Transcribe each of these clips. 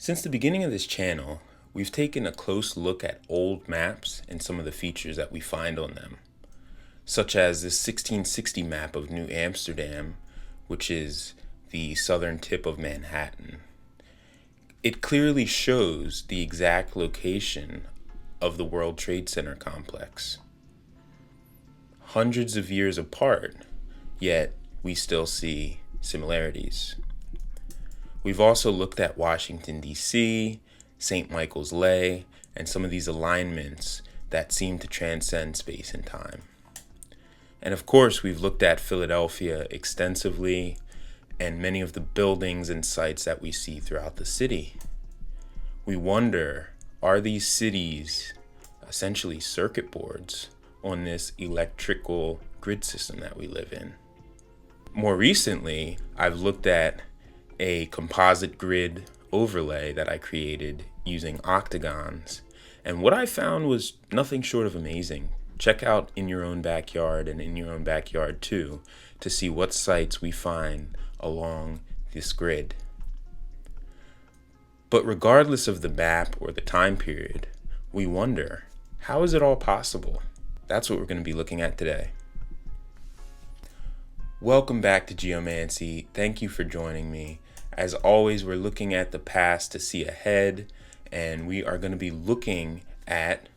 Since the beginning of this channel, we've taken a close look at old maps and some of the features that we find on them, such as this 1660 map of New Amsterdam, which is the southern tip of Manhattan. It clearly shows the exact location of the World Trade Center complex. Hundreds of years apart, yet we still see similarities. We've also looked at Washington, D.C., St. Michael's Lay, and some of these alignments that seem to transcend space and time. And of course, we've looked at Philadelphia extensively and many of the buildings and sites that we see throughout the city. We wonder, are these cities essentially circuit boards on this electrical grid system that we live in? More recently, I've looked at a composite grid overlay that I created using octagons, and what I found was nothing short of amazing. Check out In Your Own Backyard and In Your Own Backyard 2 to see what sites we find along this grid. But regardless of the map or the time period, we wonder, how is it all possible? That's what we're going to be looking at today. Welcome back to Geomancy. Thank you for joining me. As always, we're looking at the past to see ahead, and we are going to be looking at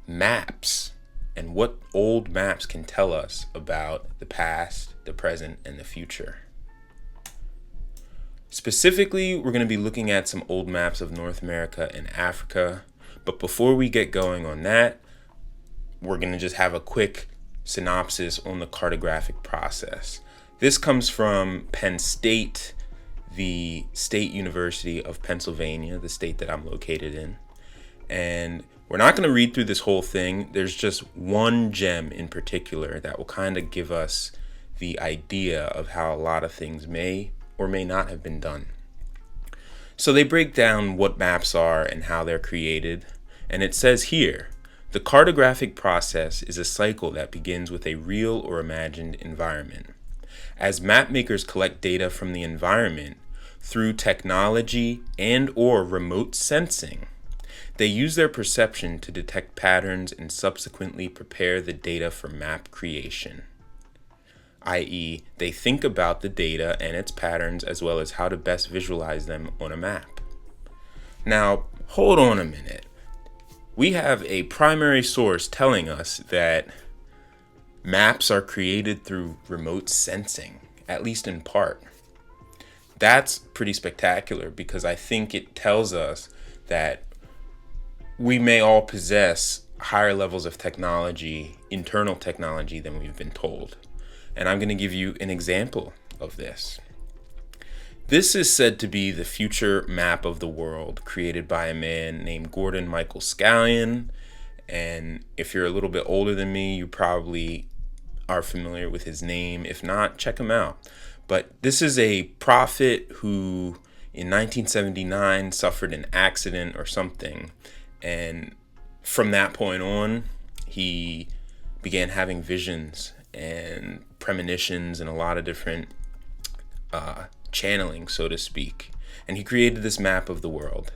maps and what old maps can tell us about the past, the present, and the future. Specifically, we're going to be looking at some old maps of North America and Africa. But before we get going on that, we're going to just have a quick synopsis on the cartographic process. This comes from Penn State, the State University of Pennsylvania, the state that I'm located in. And we're not going to read through this whole thing. There's just one gem in particular that will kind of give us the idea of how a lot of things may or may not have been done. So they break down what maps are and how they're created. And it says here, the cartographic process is a cycle that begins with a real or imagined environment. As map makers collect data from the environment through technology and or remote sensing, they use their perception to detect patterns and subsequently prepare the data for map creation. i.e., they think about the data and its patterns as well as how to best visualize them on a map. Now, hold on a minute. We have a primary source telling us that maps are created through remote sensing, at least in part. That's pretty spectacular because I think it tells us that we may all possess higher levels of technology, internal technology, than we've been told. And I'm going to give you an example of this. This is said to be the future map of the world created by a man named Gordon Michael Scallion. And if you're a little bit older than me, you probably are familiar with his name. If not, check him out. But this is a prophet who in 1979 suffered an accident or something. And from that point on, he began having visions and premonitions and a lot of different channeling, so to speak. And he created this map of the world.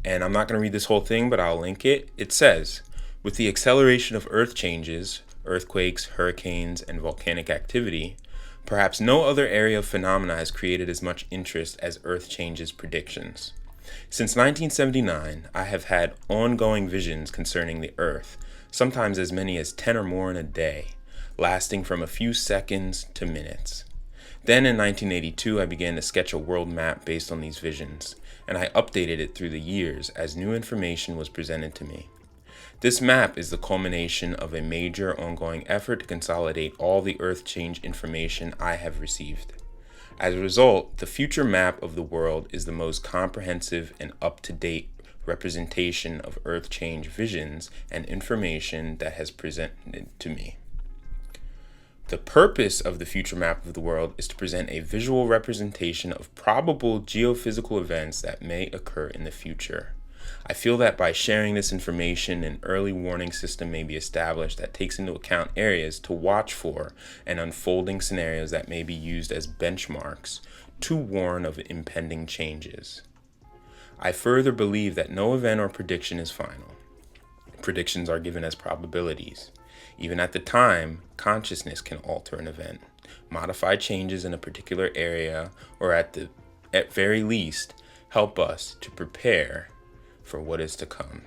And I'm not going to read this whole thing, but I'll link it. It says, with the acceleration of earth changes, earthquakes, hurricanes, and volcanic activity, perhaps no other area of phenomena has created as much interest as earth changes predictions. Since 1979, I have had ongoing visions concerning the earth, sometimes as many as 10 or more in a day, lasting from a few seconds to minutes. Then in 1982, I began to sketch a world map based on these visions, and I updated it through the years as new information was presented to me. This map is the culmination of a major ongoing effort to consolidate all the earth change information I have received. As a result, the future map of the world is the most comprehensive and up-to-date representation of earth change visions and information that has presented to me. The purpose of the future map of the world is to present a visual representation of probable geophysical events that may occur in the future. I feel that by sharing this information, an early warning system may be established that takes into account areas to watch for and unfolding scenarios that may be used as benchmarks to warn of impending changes. I further believe that no event or prediction is final. Predictions are given as probabilities. Even at the time, consciousness can alter an event, modify changes in a particular area, or at very least, help us to prepare for what is to come.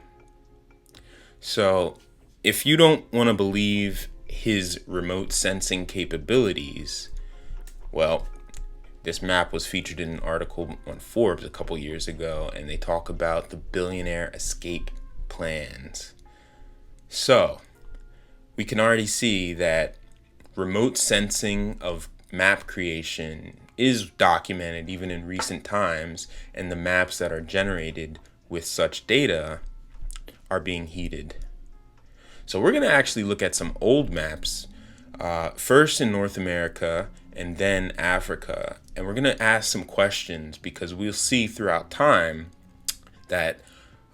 So, if you don't want to believe his remote sensing capabilities, well, this map was featured in an article on Forbes a couple years ago, and they talk about the billionaire escape plans. So, we can already see that remote sensing of map creation is documented even in recent times, and the maps that are generated with such data are being heeded. So we're going to actually look at some old maps, first in North America and then Africa. And we're going to ask some questions because we'll see throughout time that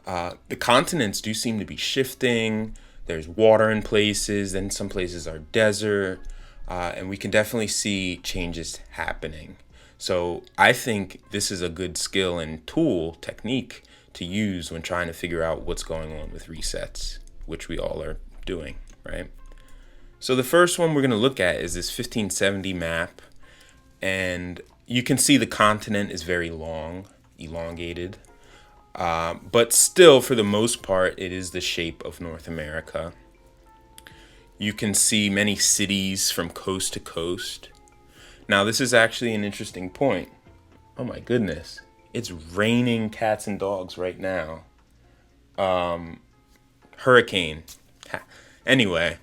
the continents do seem to be shifting. There's water in places, then some places are desert, and we can definitely see changes happening. So I think this is a good skill and technique to use when trying to figure out what's going on with resets, which we all are doing, right? So the first one we're going to look at is this 1570 map, and you can see the continent is very long, elongated, but still, for the most part, it is the shape of North America. You can see many cities from coast to coast. Now, this is actually an interesting point. Oh my goodness. It's raining cats and dogs right now. Hurricane. Anyway,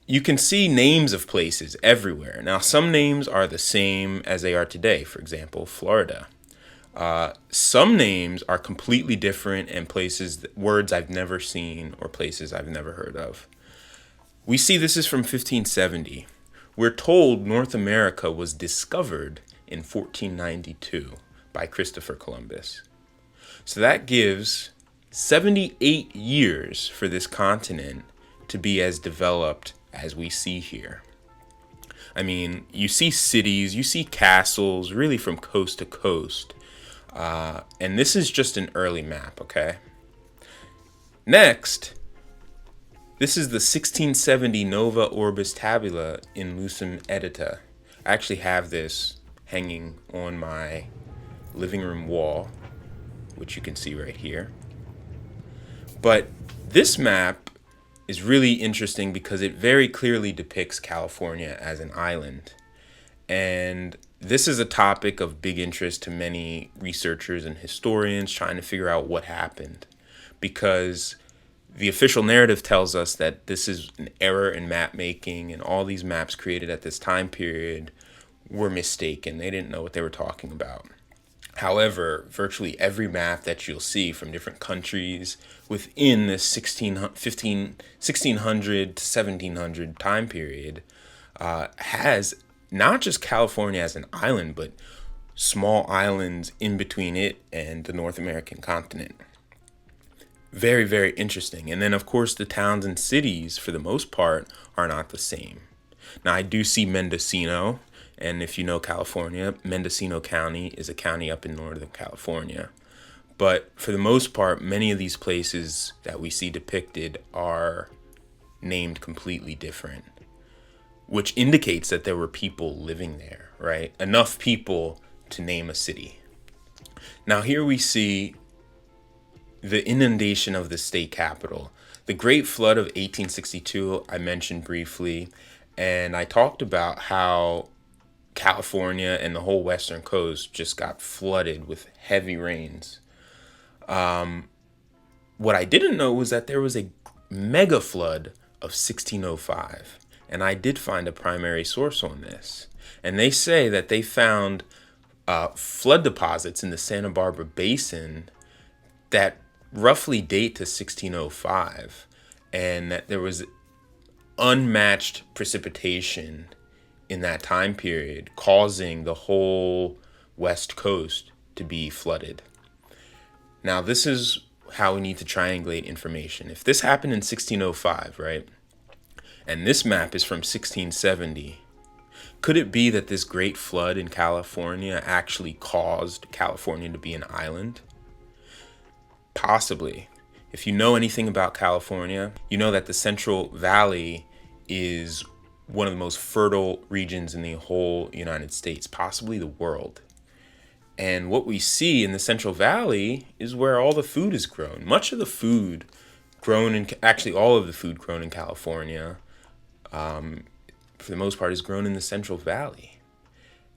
you can see names of places everywhere. Now, some names are the same as they are today. For example, Florida. Some names are completely different and words I've never seen or places I've never heard of. We see this is from 1570. We're told North America was discovered in 1492 by Christopher Columbus. So that gives 78 years for this continent to be as developed as we see here. I mean, you see cities, you see castles, really from coast to coast. And this is just an early map, okay? Next, this is the 1670 Nova Orbis Tabula in Lucem Edita. I actually have this hanging on my living room wall, which you can see right here. But this map is really interesting because it very clearly depicts California as an island. And this is a topic of big interest to many researchers and historians trying to figure out what happened, because the official narrative tells us that this is an error in map making and all these maps created at this time period were mistaken. They didn't know what they were talking about. However, virtually every map that you'll see from different countries within this 1600 to 1700 time period has not just California as an island, but small islands in between it and the North American continent. Very, very interesting. And then, of course, the towns and cities, for the most part, are not the same. Now, I do see Mendocino, and if you know California, Mendocino County is a county up in Northern California. But for the most part, many of these places that we see depicted are named completely different, which indicates that there were people living there, right? Enough people to name a city. Now, here we see the inundation of the state capital. The Great Flood of 1862, I mentioned briefly, and I talked about how California and the whole western coast just got flooded with heavy rains. What I didn't know was that there was a mega flood of 1605. And I did find a primary source on this. And they say that they found flood deposits in the Santa Barbara Basin that roughly date to 1605. And that there was unmatched precipitation in that time period, causing the whole West Coast to be flooded. Now, this is how we need to triangulate information. If this happened in 1605, right? And this map is from 1670. Could it be that this great flood in California actually caused California to be an island? Possibly. If you know anything about California, you know that the Central Valley is one of the most fertile regions in the whole United States, possibly the world. And what we see in the Central Valley is where all the food is grown. Much of the food grown in, actually all of the food grown in California, for the most part, is grown in the Central Valley.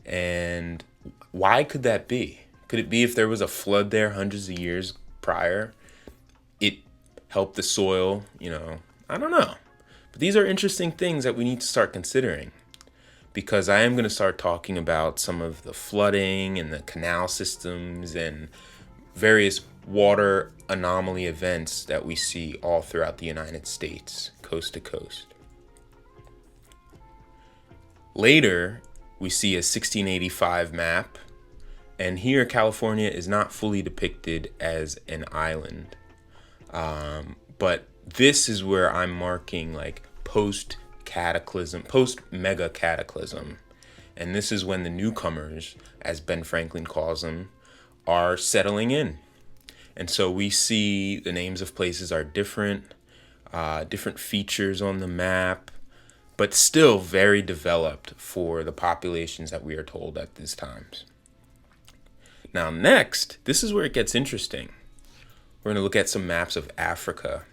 And why could that be? Could it be if there was a flood there hundreds of years prior, it helped the soil? I don't know. But these are interesting things that we need to start considering, because I am going to start talking about some of the flooding and the canal systems and various water anomaly events that we see all throughout the United States, coast to coast. Later, we see a 1685 map, and here California is not fully depicted as an island. But this is where I'm marking like post-cataclysm, post-mega cataclysm. And this is when the newcomers, as Ben Franklin calls them, are settling in. And so we see the names of places are different, different features on the map, but still very developed for the populations that we are told at these times. Now next, this is where it gets interesting. We're going to look at some maps of Africa.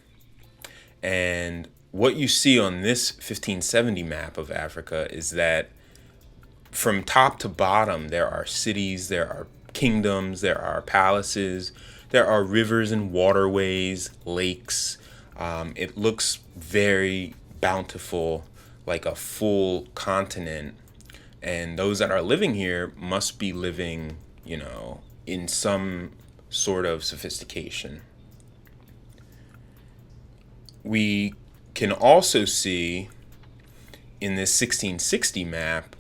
And what you see on this 1570 map of Africa is that from top to bottom, there are cities, there are kingdoms, there are palaces, there are rivers and waterways, lakes. It looks very bountiful, like a full continent. And those that are living here must be living, in some sort of sophistication. We can also see in this 1660 map,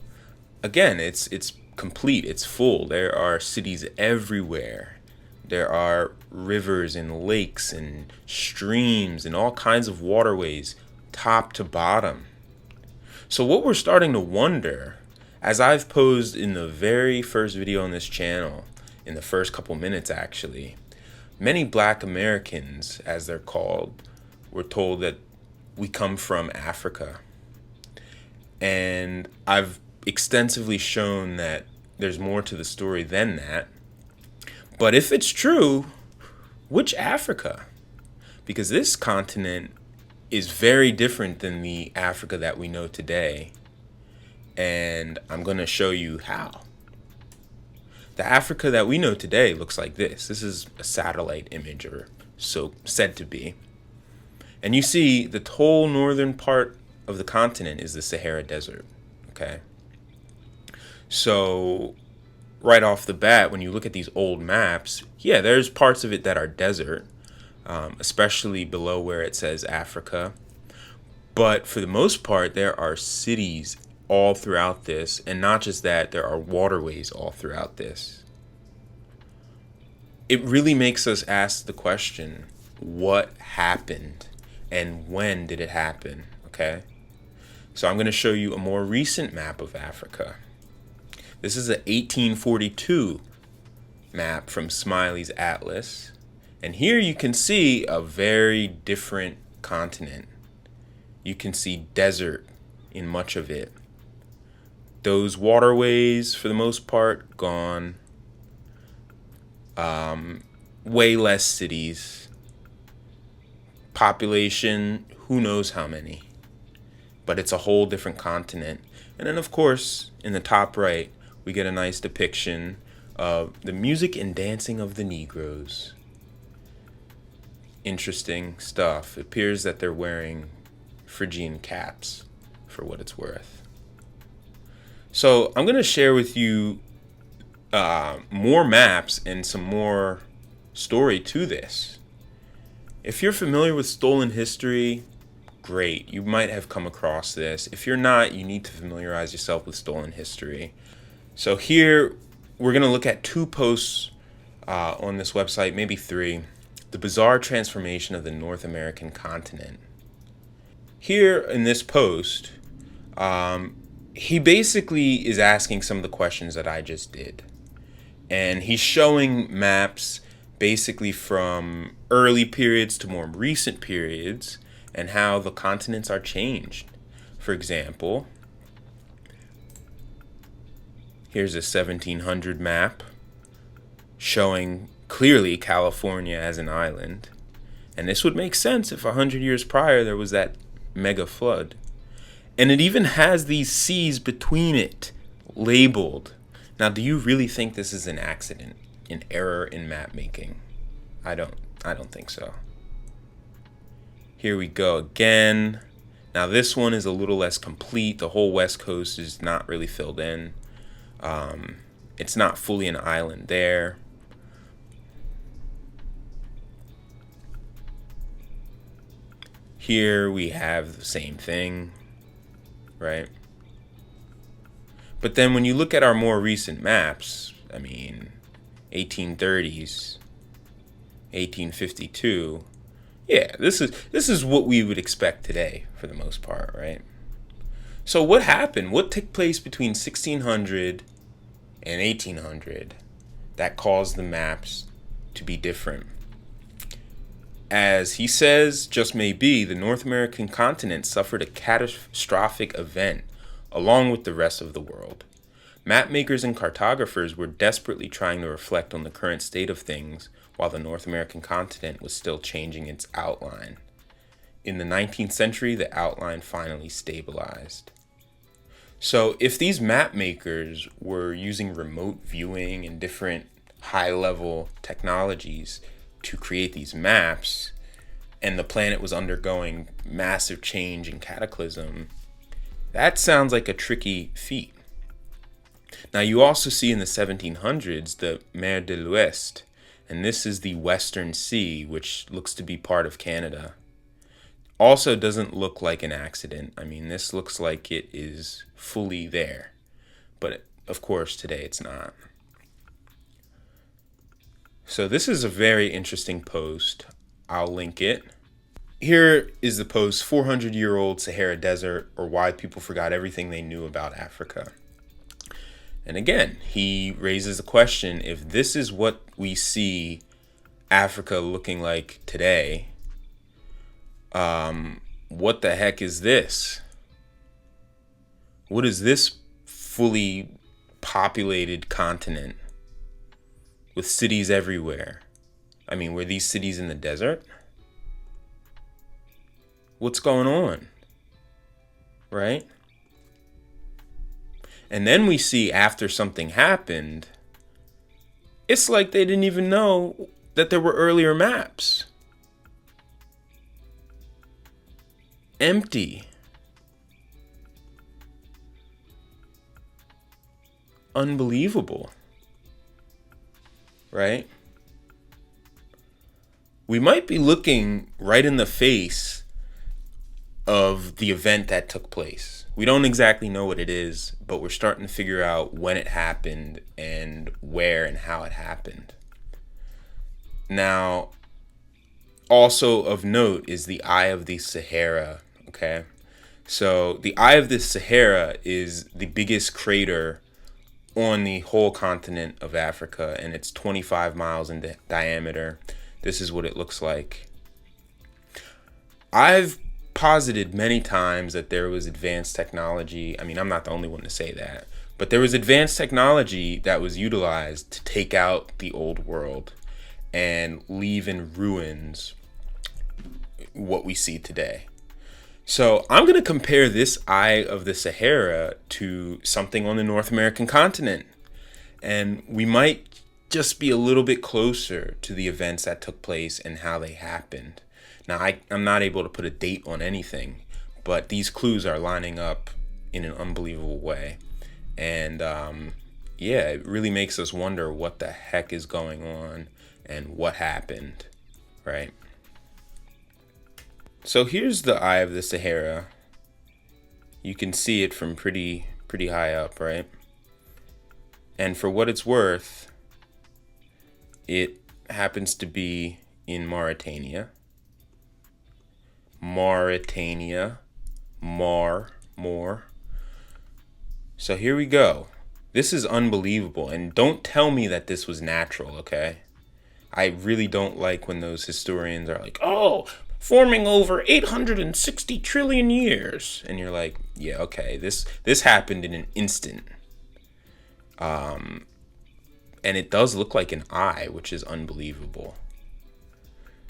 again, it's complete, it's full. There are cities everywhere. There are rivers and lakes and streams and all kinds of waterways, top to bottom. So what we're starting to wonder, as I've posed in the very first video on this channel, in the first couple minutes actually, many Black Americans, as they're called, were told that we come from Africa. And I've extensively shown that there's more to the story than that. But if it's true, which Africa? Because this continent is very different than the Africa that we know today. And I'm going to show you how. The Africa that we know today looks like this. This is a satellite image, or so said to be. And you see the whole northern part of the continent is the Sahara Desert, okay? So right off the bat, when you look at these old maps, yeah, there's parts of it that are desert, especially below where it says Africa. But for the most part, there are cities all throughout this, and not just that, there are waterways all throughout this. It really makes us ask the question, what happened and when did it happen? Okay, so I'm going to show you a more recent map of Africa. This is an 1842 map from Smiley's Atlas, and here you can see a very different continent. You can see desert in much of it. Those waterways, for the most part, gone. Way less cities. Population, who knows how many. But it's a whole different continent. And then, of course, in the top right, we get a nice depiction of the music and dancing of the Negroes. Interesting stuff. It appears that they're wearing Phrygian caps, for what it's worth. So I'm going to share with you more maps and some more story to this. If you're familiar with stolen history, great. You might have come across this. If you're not, you need to familiarize yourself with stolen history. So here, we're going to look at 2 posts on this website, maybe 3. The bizarre transformation of the North American continent. Here in this post, he basically is asking some of the questions that I just did. And he's showing maps basically from early periods to more recent periods and how the continents are changed. For example, here's a 1700 map showing clearly California as an island. And this would make sense if 100 years prior there was that mega flood. And it even has these seas between it labeled. Now, do you really think this is an accident, an error in map making? I don't think so. Here we go again. Now this one is a little less complete. The whole west coast is not really filled in. It's not fully an island there. Here we have the same thing, right? But then when you look at our more recent maps, I mean, 1830s, 1852, yeah, this is what we would expect today for the most part, right? So what happened? What took place between 1600 and 1800 that caused the maps to be different? As he says, just may be, the North American continent suffered a catastrophic event along with the rest of the world. Map makers and cartographers were desperately trying to reflect on the current state of things while the North American continent was still changing its outline. In the 19th century, the outline finally stabilized. So if these map makers were using remote viewing and different high-level technologies to create these maps, and the planet was undergoing massive change and cataclysm, that sounds like a tricky feat. Now you also see in the 1700s the Mer de l'Ouest, and this is the Western Sea, which looks to be part of Canada. Also doesn't look like an accident. I mean, this looks like it is fully there, but of course today it's not. So this is a very interesting post. I'll link it. Here is the post, 400-year-old Sahara Desert, or why people forgot everything they knew about Africa. And again, he raises the question, if this is what we see Africa looking like today, what the heck is this? What is this fully populated continent with cities everywhere? I mean, were these cities in the desert? What's going on? Right? And then we see after something happened, it's like they didn't even know that there were earlier maps. Empty. Unbelievable. Right? We might be looking right in the face of the event that took place. We don't exactly know what it is, but we're starting to figure out when it happened and where and how it happened. Now, also of note is the Eye of the Sahara, okay? So the Eye of the Sahara is the biggest crater on the whole continent of Africa, and it's 25 miles in diameter. This is what it looks like. I've posited many times that there was advanced technology. I mean, I'm not the only one to say that, but there was advanced technology that was utilized to take out the old world and leave in ruins what we see today. So I'm going to compare this Eye of the Sahara to something on the North American continent, and we might just be a little bit closer to the events that took place and how they happened. Now, I'm not able to put a date on anything, but these clues are lining up in an unbelievable way. And yeah, it really makes us wonder what the heck is going on and what happened, right? So here's the Eye of the Sahara. You can see it from pretty high up, right? And for what it's worth, it happens to be in Mauritania. So here we go. This is unbelievable. And don't tell me that this was natural, okay? I really don't like when those historians are like, oh, forming over 860 trillion years. And you're like, yeah, okay, this happened in an instant. And it does look like an eye, which is unbelievable.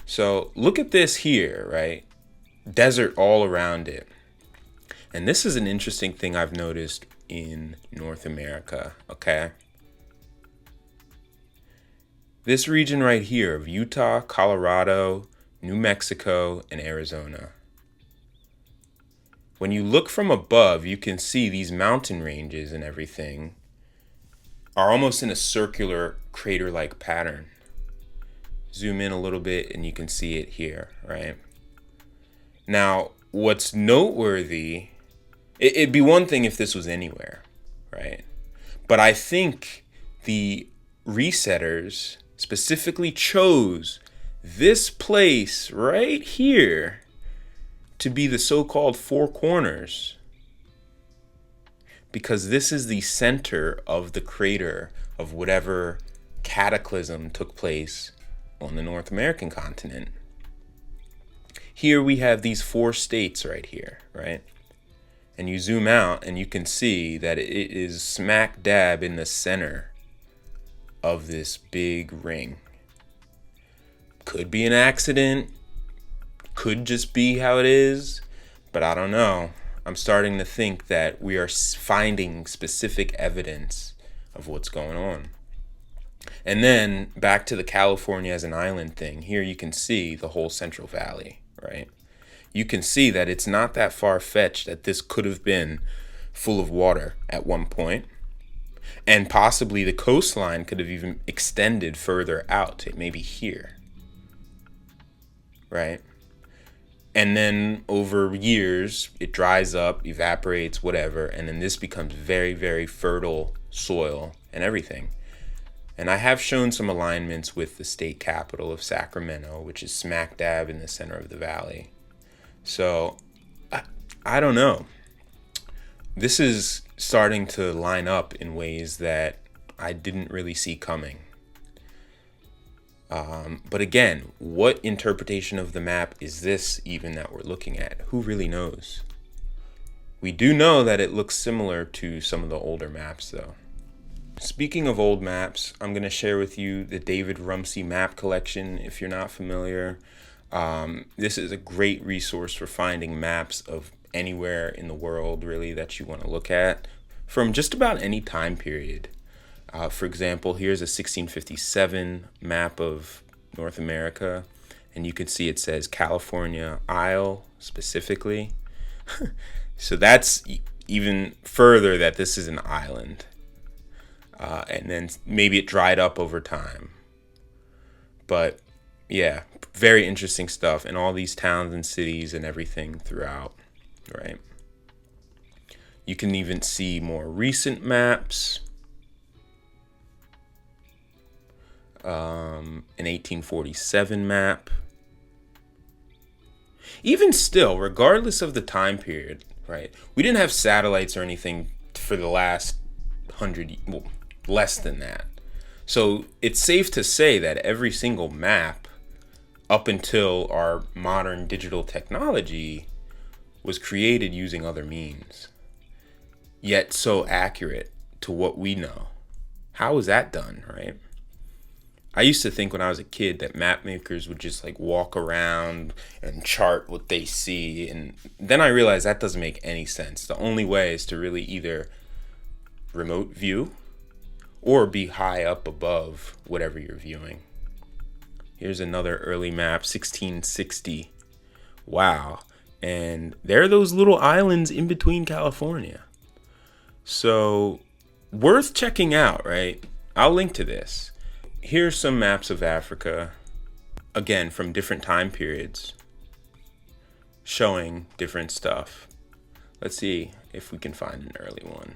So look at this here, right? Desert all around it. And this is an interesting thing I've noticed in North America, okay? This region right here of Utah, Colorado, New Mexico, and Arizona. When you look from above, you can see these mountain ranges and everything are almost in a circular crater-like pattern. Zoom in a little bit and you can see it here, right? Now, what's noteworthy, it'd be one thing if this was anywhere, right? But I think the resetters specifically chose this place right here to be the so-called Four Corners, because this is the center of the crater of whatever cataclysm took place on the North American continent. Here we have these 4 states right here, right? And you zoom out and you can see that it is smack dab in the center of this big ring. Could be an accident, could just be how it is, but I don't know. I'm starting to think that we are finding specific evidence of what's going on. And then back to the California as an island thing. Here you can see the whole Central Valley, right? You can see that it's not that far-fetched that this could have been full of water at one point. And possibly the coastline could have even extended further out to maybe here, right? And then over years, it dries up, evaporates, whatever, and then this becomes very, very fertile soil and everything. And I have shown some alignments with the state capital of Sacramento, which is smack dab in the center of the valley. So, I don't know. This is starting to line up in ways that I didn't really see coming. But again, what interpretation of the map is this even that we're looking at? Who really knows? We do know that it looks similar to some of the older maps, though. Speaking of old maps, I'm going to share with you the David Rumsey map collection, if you're not familiar. This is a great resource for finding maps of anywhere in the world, really, that you want to look at from just about any time period. For example, here's a 1657 map of North America, and you can see it says California Isle specifically. So that's even further that this is an island. And then maybe it dried up over time. But yeah, very interesting stuff. And all these towns and cities and everything throughout, right? You can even see more recent maps. An 1847 map. Even still, regardless of the time period, right? We didn't have satellites or anything for the last 100, well, less than that. So it's safe to say that every single map up until our modern digital technology was created using other means, yet so accurate to what we know. How is that done, right? I used to think when I was a kid that map makers would just like walk around and chart what they see. And then I realized that doesn't make any sense. The only way is to really either remote view or be high up above whatever you're viewing. Here's another early map, 1660. Wow. And there are those little islands in between California. So worth checking out, right? I'll link to this. Here's some maps of Africa, again, from different time periods, showing different stuff. Let's see if we can find an early one.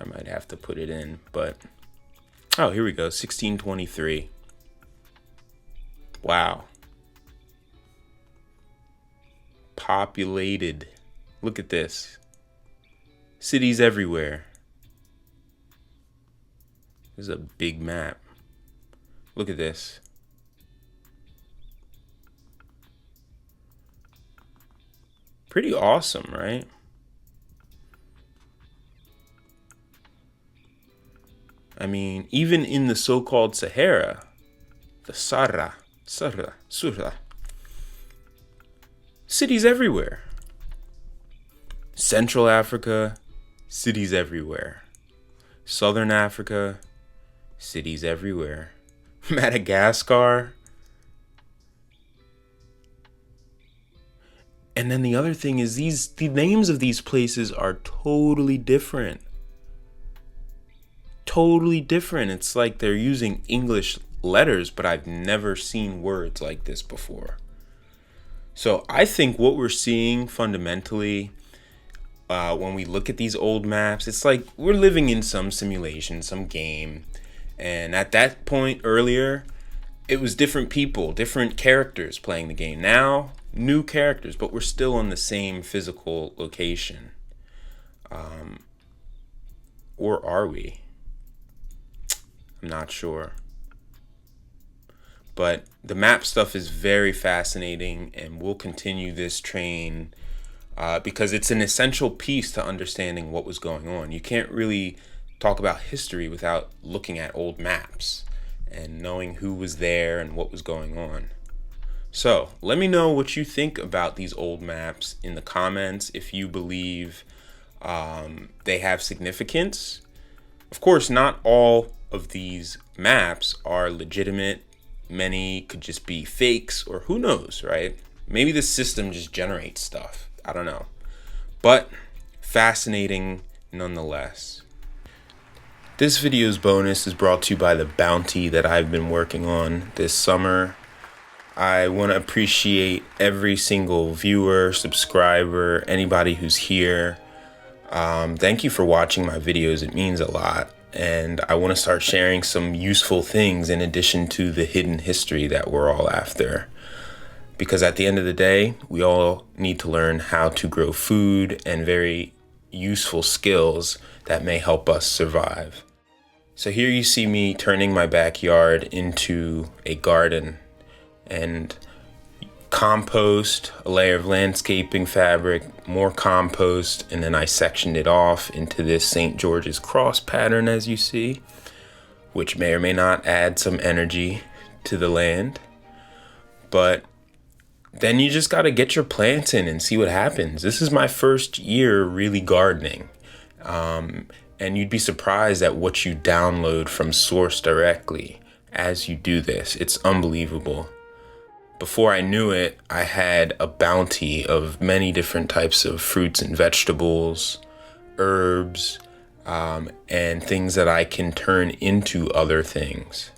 I might have to put it in, but, oh, here we go, 1623. Wow. populated. Look at this. Cities everywhere. This is a big map. Look at this. Pretty awesome, right? I mean, even in the so-called Sahara, the Sahara, cities everywhere. Central Africa, cities everywhere. Southern Africa, cities everywhere. Madagascar. And then the other thing is the names of these places are totally different. Totally different. It's like they're using English letters, but I've never seen words like this before. So I think what we're seeing fundamentally when we look at these old maps, it's like we're living in some simulation, some game. And at that point earlier, it was different people, different characters playing the game. Now, new characters, but we're still on the same physical location. Or are we? I'm not sure. But the map stuff is very fascinating, and we'll continue this train because it's an essential piece to understanding what was going on. You can't really talk about history without looking at old maps and knowing who was there and what was going on. So let me know what you think about these old maps in the comments, if you believe they have significance. Of course, not all of these maps are legitimate. Many could just be fakes, or who knows, right? Maybe the system just generates stuff. I don't know. But fascinating nonetheless. This video's bonus is brought to you by the bounty that I've been working on this summer. I want to appreciate every single viewer, subscriber, anybody who's here. Thank you for watching my videos. It means a lot. And I want to start sharing some useful things in addition to the hidden history that we're all after. Because at the end of the day, we all need to learn how to grow food and very useful skills that may help us survive. So here you see me turning my backyard into a garden, and compost, a layer of landscaping fabric, more compost, and then I sectioned it off into this St. George's cross pattern, as you see, which may or may not add some energy to the land. But then you just got to get your plants in and see what happens. This is my first year really gardening. And you'd be surprised at what you download from source directly as you do this. It's unbelievable. Before I knew it, I had a bounty of many different types of fruits and vegetables, herbs, and things that I can turn into other things.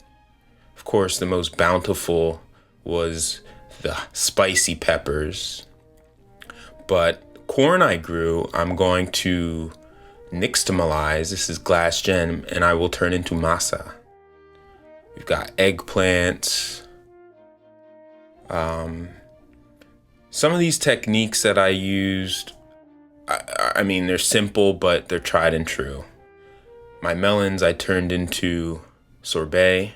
Of course, the most bountiful was the spicy peppers. But corn I grew, I'm going to nixtamalize. This is glass gem, and I will turn into masa. We've got eggplants. Some of these techniques that I used, I mean, they're simple, but they're tried and true. My melons I turned into sorbet.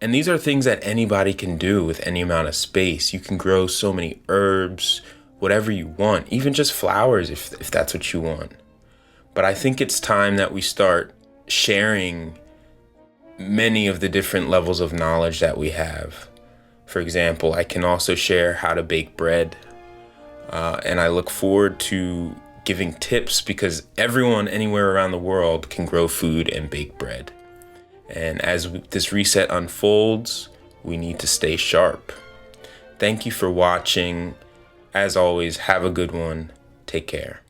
And these are things that anybody can do with any amount of space. You can grow so many herbs, whatever you want, even just flowers if that's what you want. But I think it's time that we start sharing many of the different levels of knowledge that we have. For example, I can also share how to bake bread. And I look forward to giving tips because everyone anywhere around the world can grow food and bake bread. And as this reset unfolds, we need to stay sharp. Thank you for watching. As always, have a good one. Take care.